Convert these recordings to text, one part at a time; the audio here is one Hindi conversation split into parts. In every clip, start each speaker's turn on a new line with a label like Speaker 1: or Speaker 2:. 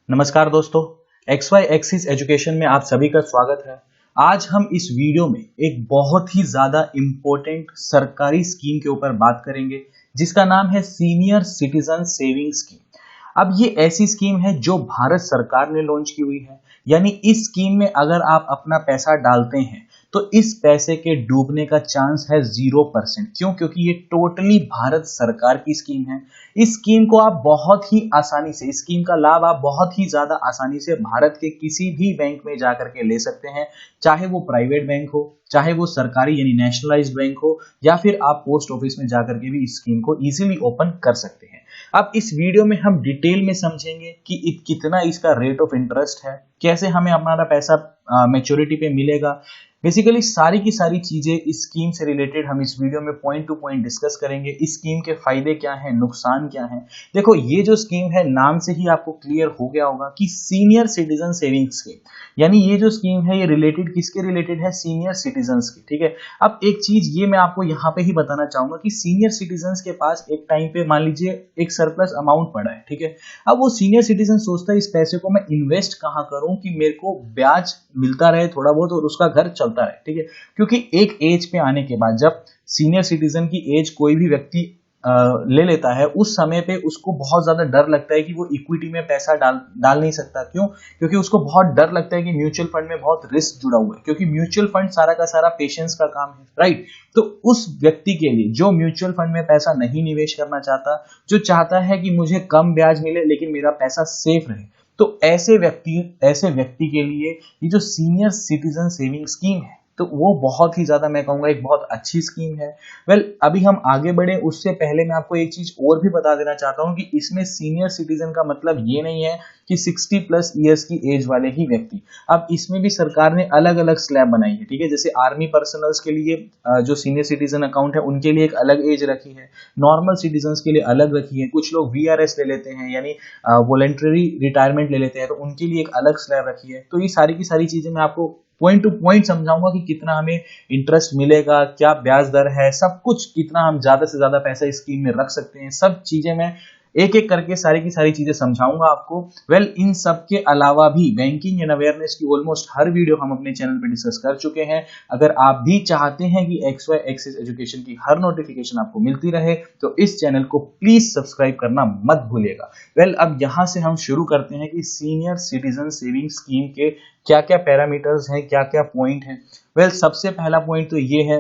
Speaker 1: नमस्कार दोस्तों, XY एक्सिस एजुकेशन में आप सभी का स्वागत है। आज हम इस वीडियो में एक बहुत ही ज्यादा इम्पोर्टेंट सरकारी स्कीम के ऊपर बात करेंगे जिसका नाम है सीनियर सिटीजन सेविंग स्कीम। अब ये ऐसी स्कीम है जो भारत सरकार ने लॉन्च की हुई है, यानी इस स्कीम में अगर आप अपना पैसा डालते हैं तो इस पैसे के डूबने का चांस है 0%। क्यों? क्योंकि ये टोटली भारत सरकार की स्कीम है। इस स्कीम को आप बहुत ही आसानी से, इस स्कीम का लाभ आप बहुत ही ज्यादा आसानी से भारत के किसी भी बैंक में जाकर के ले सकते हैं, चाहे वो प्राइवेट बैंक हो, चाहे वो सरकारी यानी नेशनलाइज्ड बैंक हो, या फिर आप पोस्ट ऑफिस में जाकर के भी इस स्कीम को इजीली ओपन कर सकते हैं। अब इस वीडियो में हम डिटेल में समझेंगे कि कितना इसका रेट ऑफ इंटरेस्ट है, कैसे हमें हमारा पैसा मैच्योरिटी पे मिलेगा। बेसिकली सारी की सारी चीजें इस स्कीम से रिलेटेड हम इस वीडियो में पॉइंट टू पॉइंट डिस्कस करेंगे। इस स्कीम के फायदे क्या हैं, नुकसान क्या हैं। देखो, ये जो स्कीम है, नाम से ही आपको क्लियर हो गया होगा कि सीनियर सिटीजन सेविंग स्कीम, यानी ये जो स्कीम है ये रिलेटेड किसके रिलेटेड है? सीनियर सिटीजन्स की। ठीक है, अब एक चीज ये मैं आपको यहाँ पे ही बताना चाहूंगा कि सीनियर सिटीजन्स के पास एक टाइम पे मान लीजिए एक सरप्लस अमाउंट पड़ा है। ठीक है, अब वो सीनियर सिटीजन सोचता है इस पैसे को मैं इन्वेस्ट कहाँ करूं कि मेरे को ब्याज मिलता रहे थोड़ा बहुत और उसका घर चलता रहे। ठीक है, क्योंकि एक एज पे आने के बाद जब सीनियर सिटीजन की एज कोई भी व्यक्ति ले लेता है, उस समय पे उसको बहुत ज्यादा डर लगता है कि वो इक्विटी में पैसा डाल नहीं सकता। क्यों? क्योंकि उसको बहुत डर लगता है कि म्यूचुअल फंड में बहुत रिस्क जुड़ा हुआ है, क्योंकि म्यूचुअल फंड सारा का सारा पेशेंस का काम है, राइट। तो उस व्यक्ति के लिए जो म्यूचुअल फंड में पैसा नहीं निवेश करना चाहता, जो चाहता है कि मुझे कम ब्याज मिले लेकिन मेरा पैसा सेफ रहे, तो ऐसे व्यक्ति के लिए ये जो सीनियर सिटीजन सेविंग स्कीम है तो वो बहुत ही ज्यादा, मैं कहूंगा, एक बहुत अच्छी स्कीम है। अभी हम आगे बढ़े उससे पहले मैं आपको एक चीज और भी बता देना चाहता हूं कि इसमें सीनियर सिटीजन का मतलब ये नहीं है कि 60+ ईयर्स की एज वाले ही व्यक्ति। अब इसमें भी सरकार ने अलग अलग स्लैब बनाई है। ठीक है, जैसे आर्मी पर्सनल्स के लिए जो सीनियर सिटीजन अकाउंट है उनके लिए एक अलग एज रखी है, नॉर्मल सिटीजन के लिए अलग रखी है, कुछ लोग VRS ले लेते हैं यानी वॉलेंटरी रिटायरमेंट ले लेते हैं तो उनके लिए एक अलग स्लैब रखी है। तो ये सारी की सारी चीजें मैं आपको पॉइंट टू पॉइंट समझाऊंगा कि कितना हमें इंटरेस्ट मिलेगा, क्या ब्याज दर है, सब कुछ, कितना हम ज्यादा से ज्यादा पैसा इस स्कीम में रख सकते हैं, सब चीजें मैं एक एक करके सारी की सारी चीजें समझाऊंगा आपको। इन सब के अलावा भी बैंकिंग एंड अवेयरनेस की ऑलमोस्ट हर वीडियो हम अपने चैनल पे डिस्कस कर चुके हैं। अगर आप भी चाहते हैं कि XY एक्सिस एजुकेशन की हर नोटिफिकेशन आपको मिलती रहे तो इस चैनल को प्लीज सब्सक्राइब करना मत भूलिएगा। अब यहां से हम शुरू करते हैं कि सीनियर सिटीजन सेविंग स्कीम के क्या क्या पैरामीटर्स हैं, क्या क्या पॉइंट हैं। सबसे पहला पॉइंट तो ये है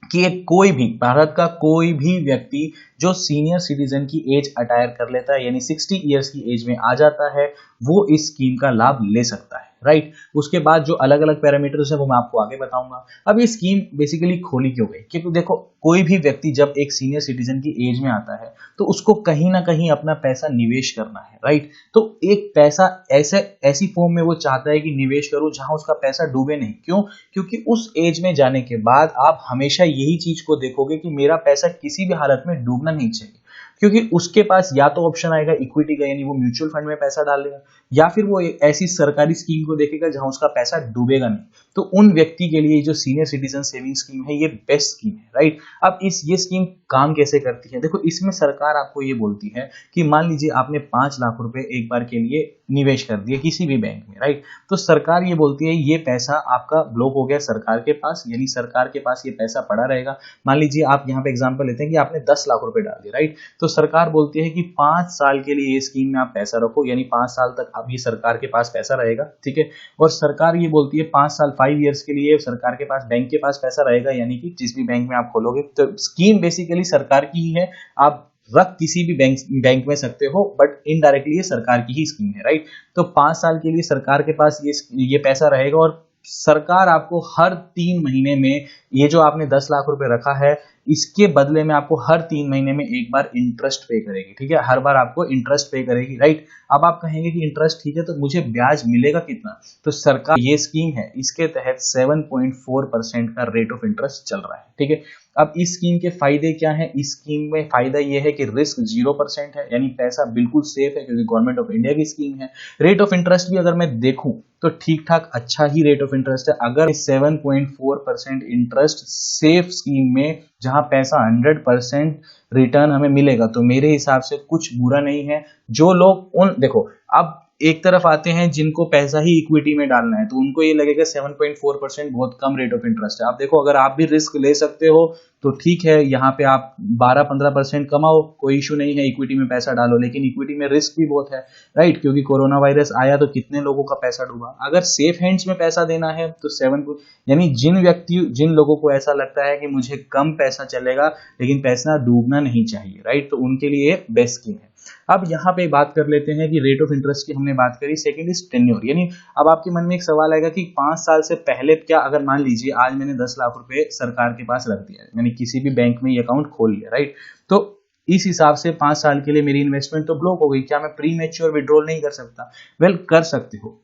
Speaker 1: कि कोई भी, भारत का कोई भी व्यक्ति जो सीनियर सिटीजन की एज अटायर कर लेता है यानी 60 ईयर्स की एज में आ जाता है, वो इस स्कीम का लाभ ले सकता है, राइट। उसके बाद जो अलग अलग पैरामीटर्स है वो मैं आपको आगे बताऊंगा। अब ये स्कीम बेसिकली खोली क्यों गई? क्योंकि देखो, कोई भी व्यक्ति जब एक सीनियर सिटीजन की एज में आता है तो उसको कहीं ना कहीं अपना पैसा निवेश करना है, राइट। तो एक पैसा ऐसी फॉर्म में वो चाहता है कि निवेश करूं जहां उसका पैसा डूबे नहीं। क्यों? क्योंकि उस एज में जाने के बाद आप हमेशा यही चीज को देखोगे कि मेरा पैसा किसी भी हालत में डूबना नहीं चाहिए, क्योंकि उसके पास या तो ऑप्शन आएगा इक्विटी का यानी वो म्यूचुअल फंड में पैसा डालेगा, या फिर वो ऐसी सरकारी स्कीम को देखेगा जहां उसका पैसा डूबेगा नहीं। तो उन व्यक्ति के लिए जो सीनियर सिटीजन सेविंग स्कीम है ये बेस्ट स्कीम है, राइट। अब ये स्कीम काम कैसे करती है? देखो, इसमें सरकार आपको ये बोलती है कि मान लीजिए आपने 5 लाख रुपए एक बार के लिए निवेश कर दिए किसी भी बैंक में, राइट। तो सरकार ये बोलती है ये पैसा आपका ब्लॉक हो गया सरकार के पास, यानी सरकार के पास ये पैसा पड़ा रहेगा। मान लीजिए आप यहाँ पे एग्जांपल लेते हैं कि आपने 10 लाख रुपए डाल दिए, राइट। तो सरकार बोलती है कि 5 साल के लिए ये स्कीम में आप पैसा रखो, यानी 5 साल तक अब ये सरकार के पास पैसा रहेगा, ठीक है। और सरकार ये बोलती है 5 साल 5 ईयर्स के लिए सरकार के पास, बैंक के पास पैसा रहेगा, यानी कि जिस भी बैंक में आप खोलोगे। तो स्कीम बेसिकली सरकार की ही है, आप रख किसी भी बैंक में सकते हो, बट इनडायरेक्टली ये सरकार की ही स्कीम है, राइट। तो 5 साल के लिए सरकार के पास ये पैसा रहेगा और सरकार आपको हर 3 महीने में ये जो आपने 10 लाख रुपए रखा है इसके बदले में आपको हर 3 महीने में एक बार इंटरेस्ट पे करेगी, ठीक है। हर बार आपको इंटरेस्ट पे करेगी, राइट। अब आप कहेंगे कि इंटरेस्ट ठीक है तो मुझे ब्याज मिलेगा कितना? तो सरकार, ये स्कीम है, इसके तहत 7.4% का रेट ऑफ इंटरेस्ट चल रहा है, ठीक है। अब इस स्कीम के फायदे क्या हैं? इस स्कीम में फायदा यह है कि रिस्क 0% है, यानी पैसा बिल्कुल सेफ है क्योंकि गवर्नमेंट ऑफ इंडिया की स्कीम है। रेट ऑफ इंटरेस्ट भी अगर मैं देखूं तो ठीक ठाक अच्छा ही रेट ऑफ इंटरेस्ट है। अगर 7.4% इंटरेस्ट सेफ स्कीम में जहां पैसा 100% रिटर्न हमें मिलेगा तो मेरे हिसाब से कुछ बुरा नहीं है। जो लोग देखो, अब एक तरफ आते हैं जिनको पैसा ही इक्विटी में डालना है, तो उनको ये लगेगा 7.4% बहुत कम रेट ऑफ इंटरेस्ट है। आप देखो, अगर आप भी रिस्क ले सकते हो तो ठीक है, यहाँ पे आप 12-15% कमाओ, कोई इशू नहीं है, इक्विटी में पैसा डालो, लेकिन इक्विटी में रिस्क भी बहुत है, राइट? क्योंकि कोरोना वायरस आया तो कितने लोगों का पैसा डूबा। अगर सेफ हैंड्स में पैसा देना है तो यानी जिन लोगों को ऐसा लगता है कि मुझे कम पैसा चलेगा लेकिन पैसा डूबना नहीं चाहिए, राइट, तो उनके लिए बेस्ट स्कीम है। अब यहाँ पे बात कर लेते हैं कि रेट ऑफ इंटरेस्ट की हमने बात करी, सेकंड इज टेन्योर। यानी अब आपके मन में एक सवाल आएगा कि 5 साल से पहले क्या, अगर मान लीजिए आज मैंने 10 लाख रुपए सरकार के पास रख दिया है, मैंने किसी भी बैंक में ये अकाउंट खोल लिया, राइट, तो इस हिसाब से 5 साल के लिए मेरी इन्वेस्टमेंट तो ब्लॉक हो गई, क्या मैं प्री मैच्योर विड्रॉल नहीं कर सकता? वेल, कर सकते हो,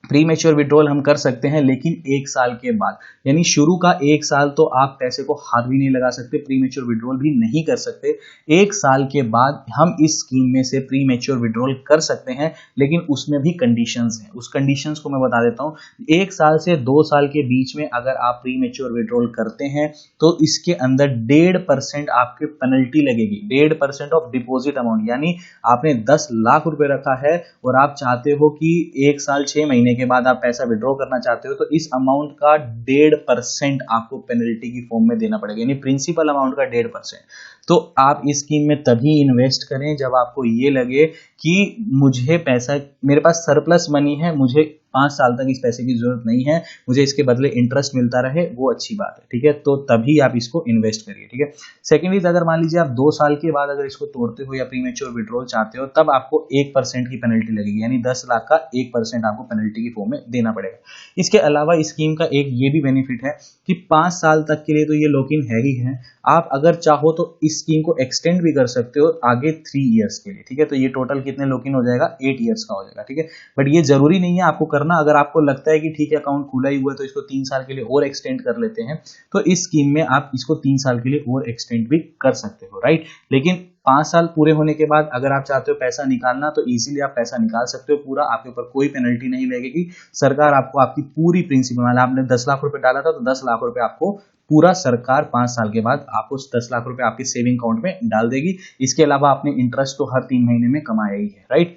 Speaker 1: प्री मैच्योर विड्रॉल हम कर सकते हैं, लेकिन 1 साल के बाद, यानी शुरू का 1 साल तो आप पैसे को हाथ भी नहीं लगा सकते, प्री मैच्योर विड्रॉल भी नहीं कर सकते। 1 साल के बाद हम इस स्कीम में से प्री मैच्योर विड्रॉल कर सकते हैं, लेकिन उसमें भी कंडीशंस हैं। उस कंडीशंस को मैं बता देता हूं। 1 साल से 2 साल के बीच में अगर आप प्री मैच्योर विड्रॉल करते हैं तो इसके अंदर 1.5% आपके पेनल्टी लगेगी, 1.5% ऑफ डिपॉजिट अमाउंट। यानी आपने 10 लाख रुपए रखा है और आप चाहते हो कि 1 साल 6 महीने के बाद आप पैसा विड्रॉ करना चाहते हो, तो इस अमाउंट का 1.5% आपको पेनल्टी की फॉर्म में देना पड़ेगा, यानी प्रिंसिपल अमाउंट का 1.5%। तो आप इस स्कीम में तभी इन्वेस्ट करें जब आपको ये लगे कि मुझे पैसा, मेरे पास सरप्लस मनी है, मुझे 5 साल तक इस पैसे की जरूरत नहीं है, मुझे इसके बदले इंटरेस्ट मिलता रहे, वो अच्छी बात है, ठीक है, तो तभी आप इसको इन्वेस्ट करिए, ठीक है। सेकेंड इज, अगर मान लीजिए आप 2 साल के बाद अगर इसको तोड़ते हो या प्रीमेच्योर विड्रॉल चाहते हो, तब आपको 1% की पेनल्टी लगेगी, यानी 10 लाख का 1% आपको पेनल्टी की फॉर्म में देना पड़ेगा। इसके अलावा इस स्कीम का एक ये भी बेनिफिट है कि 5 साल तक के लिए तो ये लॉक इन है ही है, आप अगर चाहो तो इस स्कीम को एक्सटेंड भी कर सकते हो आगे 3 इयर्स के लिए, ठीक है, तो ये टोटल कितने लॉक इन हो जाएगा, 8 इयर्स का हो जाएगा, ठीक है। बट ये जरूरी नहीं है आपको करना, अगर आपको लगता है कि ठीक है अकाउंट खुला ही हुआ है तो इसको 3 साल के लिए और एक्सटेंड कर लेते हैं, तो इस स्कीम में आप इसको 3 साल के लिए और एक्सटेंड भी कर सकते हो, राइट। लेकिन 5 साल पूरे होने के बाद अगर आप चाहते हो पैसा निकालना तो इजीली आप पैसा निकाल सकते हो पूरा, आपके ऊपर कोई पेनल्टी नहीं लगेगी। सरकार आपको आपकी पूरी प्रिंसिपल, मतलब आपने 10 लाख रुपए डाला था तो 10 लाख रुपए आपको पूरा सरकार 5 साल के बाद आपको 10 लाख रुपए आपके सेविंग अकाउंट में डाल देगी। इसके अलावा आपने इंटरेस्ट तो हर 3 महीने में कमाया ही है, राइट।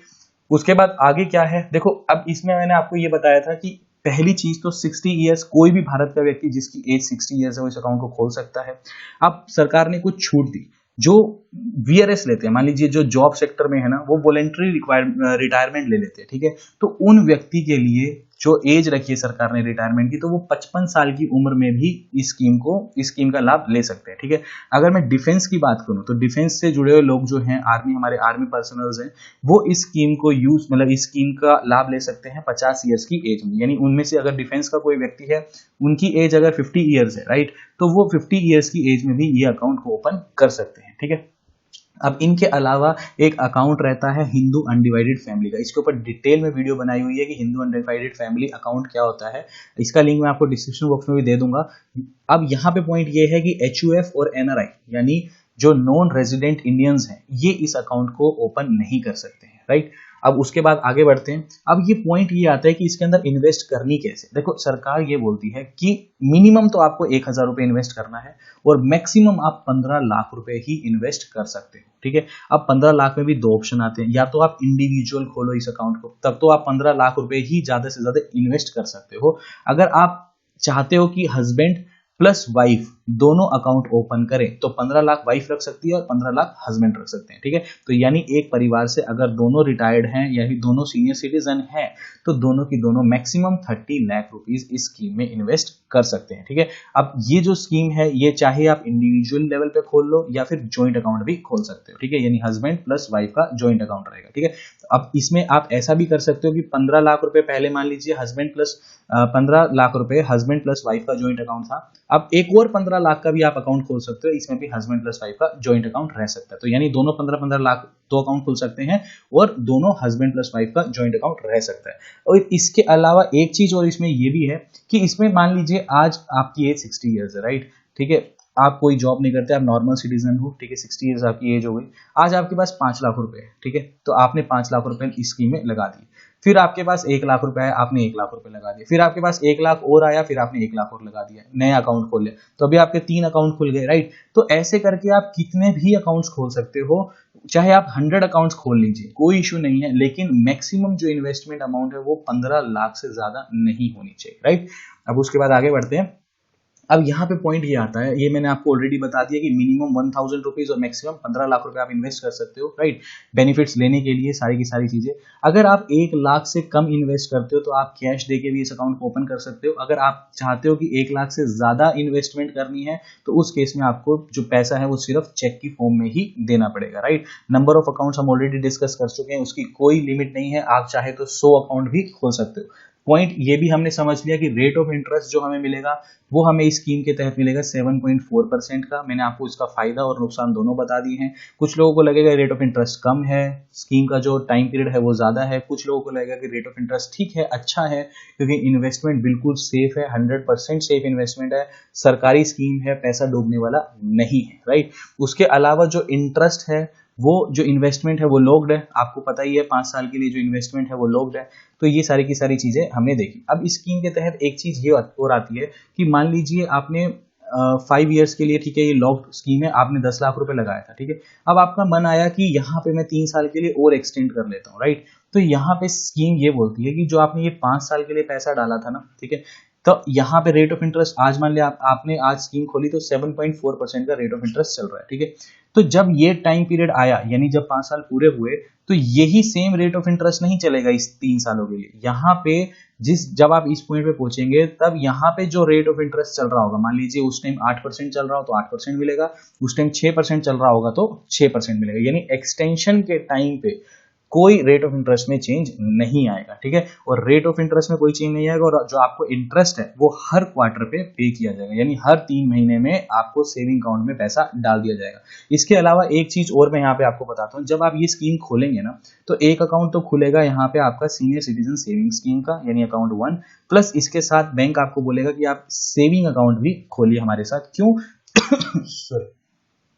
Speaker 1: उसके बाद आगे क्या है, देखो अब इसमें मैंने आपको ये बताया था कि पहली चीज तो 60 इयर्स, कोई भी भारत का व्यक्ति जिसकी एज 60 इयर्स है वो इस अकाउंट को खोल सकता है। अब सरकार ने कुछ छूट दी, जो वीआरएस लेते हैं, मान लीजिए जो जॉब सेक्टर में है ना, वो वॉलेंट्री रिटायरमेंट ले लेते हैं, ठीक है, तो उन व्यक्ति के लिए जो एज रखी है सरकार ने रिटायरमेंट की, तो वो 55 साल की उम्र में भी इस स्कीम का लाभ ले सकते हैं, ठीक है। अगर मैं डिफेंस की बात करूं तो डिफेंस से जुड़े हुए लोग जो हैं, आर्मी, हमारे आर्मी पर्सनल्स हैं, वो इस स्कीम को इस स्कीम का लाभ ले सकते हैं 50 ईयर्स की एज में। यानी उनमें से अगर डिफेंस का कोई व्यक्ति है, उनकी एज अगर 50 ईयर्स है, राइट, तो वो 50 ईयर्स की एज में भी ये अकाउंट को ओपन कर सकते हैं, ठीक है। अब इनके अलावा एक अकाउंट रहता है हिंदू अनडिवाइडेड फैमिली का, इसके ऊपर डिटेल में वीडियो बनाई हुई है कि हिंदू अनडिवाइडेड फैमिली अकाउंट क्या होता है, इसका लिंक मैं आपको डिस्क्रिप्शन बॉक्स में भी दे दूंगा। अब यहाँ पे पॉइंट ये है कि एचयूएफ और एनआरआई, यानी जो नॉन रेजिडेंट इंडियंस हैं, ये इस अकाउंट को ओपन नहीं कर सकते हैं, राइट। अब उसके बाद आगे बढ़ते हैं। अब ये पॉइंट ये आता है कि इसके अंदर इन्वेस्ट करनी कैसे। देखो, सरकार ये बोलती है कि मिनिमम तो आपको 1000 रुपए इन्वेस्ट करना है और मैक्सिमम आप 15 लाख रुपए ही इन्वेस्ट कर सकते हो, ठीक है। अब 15 लाख में भी 2 ऑप्शन आते हैं, या तो आप इंडिविजुअल खोलो इस अकाउंट को, तब तो आप 15 लाख रुपए ही ज्यादा से ज्यादा इन्वेस्ट कर सकते हो। अगर आप चाहते हो कि हस्बैंड प्लस वाइफ दोनों अकाउंट ओपन करें तो 15 लाख वाइफ रख सकती है और 15 लाख हस्बैंड रख सकते हैं, ठीक है। तो यानी एक परिवार से अगर दोनों रिटायर्ड हैं या फिर दोनों सीनियर सिटीजन हैं तो दोनों की दोनों मैक्सिमम 30 लाख रुपीस इस स्कीम में इन्वेस्ट कर सकते हैं, ठीक है। अब ये जो स्कीम है, ये चाहे आप इंडिविजुअल लेवल पे खोल लो या फिर ज्वाइंट अकाउंट भी खोल सकते हो, ठीक है, यानी हस्बैंड प्लस वाइफ का ज्वाइंट अकाउंट रहेगा, ठीक है। अब इसमें आप ऐसा भी कर सकते हो कि 15 लाख रुपए पहले मान लीजिए हस्बैंड प्लस 15 लाख रुपए हस्बैंड प्लस वाइफ का ज्वाइंट अकाउंट था, अब एक और 15 लाख का भी आप अकाउंट खोल सकते हो, इसमें भी हस्बैंड प्लस वाइफ का ज्वाइंट अकाउंट रह सकता है। तो यानी दोनों 15-15 लाख 2 अकाउंट खोल सकते हैं और दोनों हस्बैंड प्लस वाइफ का ज्वाइंट अकाउंट रह सकता है। और इसके अलावा एक चीज और इसमें ये भी है कि इसमें मान लीजिए आज आपकी एज 60 ईयर्स है, राइट, ठीक है, आप कोई जॉब नहीं करते, आप नॉर्मल सिटीजन हो, ठीक है, 60 ईयर्स आपकी एज हो गई, आज आपके पास 5 लाख रुपए है, ठीक है, तो आपने 5 लाख रुपए इस स्कीम में लगा दिए। फिर आपके पास 1 लाख रुपए आया, आपने 1 लाख रुपए लगा दिया, फिर आपके पास 1 लाख और आया, फिर आपने 1 लाख और लगा दिया, नया अकाउंट खोल लिया, तो अभी आपके 3 अकाउंट खुल गए, राइट। तो ऐसे करके आप कितने भी अकाउंट्स खोल सकते हो, चाहे आप 100 अकाउंट्स खोल लीजिए, कोई इशू नहीं है, लेकिन मैक्सिमम जो इन्वेस्टमेंट अमाउंट है वो 15 लाख से ज्यादा नहीं होनी चाहिए, राइट। अब उसके बाद आगे बढ़ते हैं। अब यहाँ पे पॉइंट ये आता है, ये मैंने आपको ऑलरेडी बता दिया कि मिनिमम 1000 रुपीज और मैक्सिमम 15 लाख रुपए आप इन्वेस्ट कर सकते हो, राइट, बेनिफिट्स लेने के लिए सारी की सारी चीजें। अगर आप 1 लाख से कम इन्वेस्ट करते हो तो आप कैश दे के भी इस अकाउंट को ओपन कर सकते हो। अगर आप चाहते हो कि 1 लाख से ज्यादा इन्वेस्टमेंट करनी है तो उस केस में आपको जो पैसा है वो सिर्फ चेक की फॉर्म में ही देना पड़ेगा, राइट। नंबर ऑफ अकाउंट्स हम ऑलरेडी डिस्कस कर चुके हैं, उसकी कोई लिमिट नहीं है, आप चाहे तो 100 अकाउंट भी खोल सकते हो। पॉइंट ये भी हमने समझ लिया कि रेट ऑफ इंटरेस्ट जो हमें मिलेगा वो हमें इस स्कीम के तहत मिलेगा 7.4% का। मैंने आपको इसका फायदा और नुकसान दोनों बता दिए हैं। कुछ लोगों को लगेगा रेट ऑफ इंटरेस्ट कम है, स्कीम का जो टाइम पीरियड है वो ज्यादा है, कुछ लोगों को लगेगा कि रेट ऑफ इंटरेस्ट ठीक है, अच्छा है, क्योंकि इन्वेस्टमेंट बिल्कुल सेफ है, 100% सेफ इन्वेस्टमेंट है, सरकारी स्कीम है, पैसा डूबने वाला नहीं है, राइट। उसके अलावा जो इंटरेस्ट है, वो जो इन्वेस्टमेंट है वो लॉक्ड है, आपको पता ही है 5 साल के लिए जो इन्वेस्टमेंट है वो लॉक्ड है। तो ये सारी की सारी चीजें हमने देखी। अब इस स्कीम के तहत एक चीज ये और आती है कि मान लीजिए आपने 5 ईयर्स के लिए, ठीक है, ये लॉक्ड स्कीम है, आपने 10 लाख रुपए लगाया था, ठीक है। अब आपका मन आया कि यहाँ पे मैं 3 साल के लिए और एक्सटेंड कर लेता हूँ, राइट। तो यहाँ पे स्कीम ये बोलती है कि जो आपने ये 5 साल के लिए पैसा डाला था ना, ठीक है, तो यहाँ पे रेट ऑफ इंटरेस्ट आज मान लिया आपने आज स्कीम खोली तो 7.4% का रेट ऑफ इंटरेस्ट चल रहा है, ठीक है। तो जब ये टाइम पीरियड आया, यानी जब 5 साल पूरे हुए, तो यही सेम रेट ऑफ इंटरेस्ट नहीं चलेगा इस 3 सालों के लिए। यहाँ पे जब आप इस पॉइंट पे पहुंचेंगे तब यहाँ पे जो रेट ऑफ इंटरेस्ट चल रहा होगा, मान लीजिए उस टाइम 8% चल रहा हो तो 8% मिलेगा, उस टाइम 6% चल रहा होगा तो 6% मिलेगा, यानी एक्सटेंशन के टाइम पे कोई रेट ऑफ इंटरेस्ट में चेंज नहीं आएगा, ठीक है। और रेट ऑफ इंटरेस्ट में कोई चेंज नहीं आएगा, और जो आपको इंटरेस्ट है वो हर क्वार्टर पे पे किया जाएगा, यानी हर 3 महीने में आपको सेविंग अकाउंट में पैसा डाल दिया जाएगा। इसके अलावा एक चीज और मैं यहाँ पे आपको बताता हूँ, जब आप ये स्कीम खोलेंगे ना तो एक अकाउंट तो खुलेगा यहाँ पे आपका सीनियर सिटीजन सेविंग स्कीम का, यानी अकाउंट 1, प्लस इसके साथ बैंक आपको बोलेगा कि आप सेविंग अकाउंट भी खोलिए हमारे साथ। क्यों?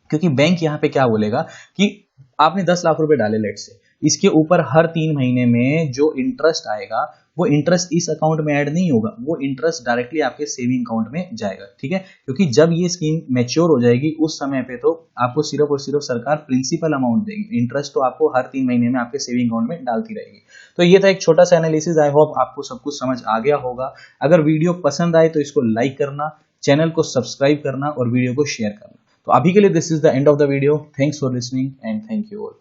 Speaker 1: क्योंकि बैंक यहाँ पे क्या बोलेगा कि आपने 10 लाख रुपए डाले लेट से, इसके ऊपर हर 3 महीने में जो इंटरेस्ट आएगा वो इंटरेस्ट इस अकाउंट में ऐड नहीं होगा, वो इंटरेस्ट डायरेक्टली आपके सेविंग अकाउंट में जाएगा, ठीक है। क्योंकि जब ये स्कीम मैच्योर हो जाएगी उस समय पे तो आपको सिर्फ और सिर्फ सरकार प्रिंसिपल अमाउंट देगी, इंटरेस्ट तो आपको हर 3 महीने में आपके सेविंग अकाउंट में डालती रहेगी। तो ये था एक छोटा सा एनालिसिस, आई होप आपको सब कुछ समझ आ गया होगा। अगर वीडियो पसंद आए तो इसको लाइक करना, चैनल को सब्सक्राइब करना और वीडियो को शेयर करना। तो अभी के लिए this is the end of the video. Thanks for listening and thank you all.